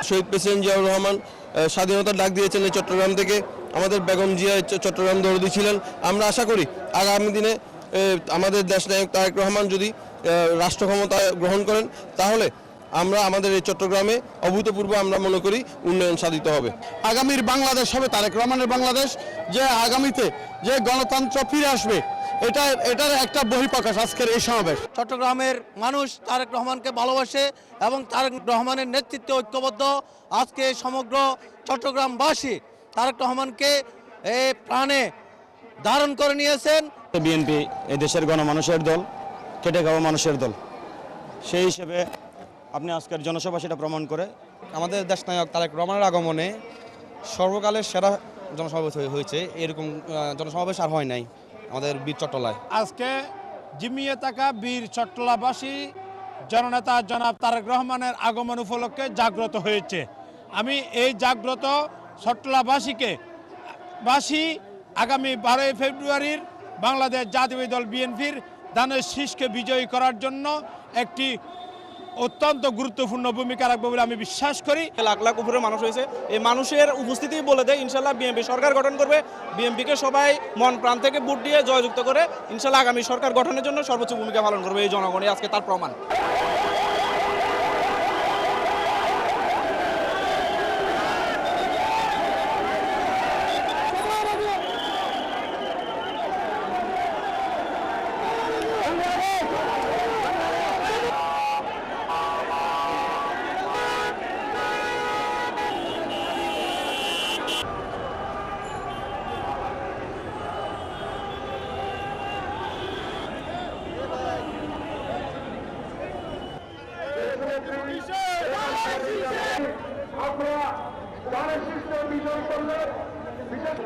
শহীদ president Ziaur Rahman স্বাধীনতার ডাক দিয়েছেন এই চট্টগ্রাম থেকে। আমাদের বেগম জিয়া চট্টগ্রাম দৌড়দি ছিলেন। আমরা আশা করি আগামী দিনে আমাদের দেশনায়ক তারেক রহমান যদি রাষ্ট্র ক্ষমতা গ্রহণ করেন তাহলে আমরা আমাদের এই চট্টগ্রামে অভূতপূর্ব আমরা মনে করি উন্নয়ন সাধিত হবে। আগামীর বাংলাদেশ হবে তারেক রহমানের বাংলাদেশ, যে আগামীতে যে গণতন্ত্র ফিরে আসবে এটার একটা বহিঃপ্রকাশ আজকের এই সমাবেশ। চট্টগ্রামের মানুষ তারেক রহমানকে ভালোবাসে এবং তারেক রহমানের নেতৃত্বে ঐক্যবদ্ধ। আজকে সমগ্র চট্টগ্রামবাসী তারেক রহমানকে প্রাণে ধারণ করে নিয়েছেন। বিএনপি এই দেশের গণমানুষের দল, খেটে খাওয়া মানুষের দল। সেই হিসেবে আপনি আজকের জনসভা সেটা প্রমাণ করে। আমাদের দেশনায়ক তারেক রহমানের আগমনে সর্বকালের সেরা জনসমাবেশ হয়েছে, এরকম জনসমাবেশ আর হয় নাই আমাদের বীর চট্টলায়। আজকে জিম্মিয়ে থাকা বীর চট্টলাবাসী জননেতা জনাব তারেক রহমানের আগমন উপলক্ষে জাগ্রত হয়েছে। আমি এই জাগ্রত চট্টলাবাসী আগামী 12 ফেব্রুয়ারির বাংলাদেশ জাতীয় দল বিএনপির ধানের শীষকে বিজয়ী করার জন্য একটি অত্যন্ত গুরুত্বপূর্ণ ভূমিকা রাখবে বলে আমি বিশ্বাস করি। লাখ লাখ উপরে মানুষ হয়েছে, এই মানুষের উপস্থিতি বলে দেয় ইনশাল্লাহ বিএনপি সরকার গঠন করবে। বিএনপিকে সবাই মন প্রাণ থেকে ভোট দিয়ে জয়যুক্ত করে ইনশাল্লাহ আগামী সরকার গঠনের জন্য সর্বোচ্চ ভূমিকা পালন করবে এই জনগণই আজকে তার প্রমাণ। আমরা ধানের শীষকে বিজয় করলে বিশেষ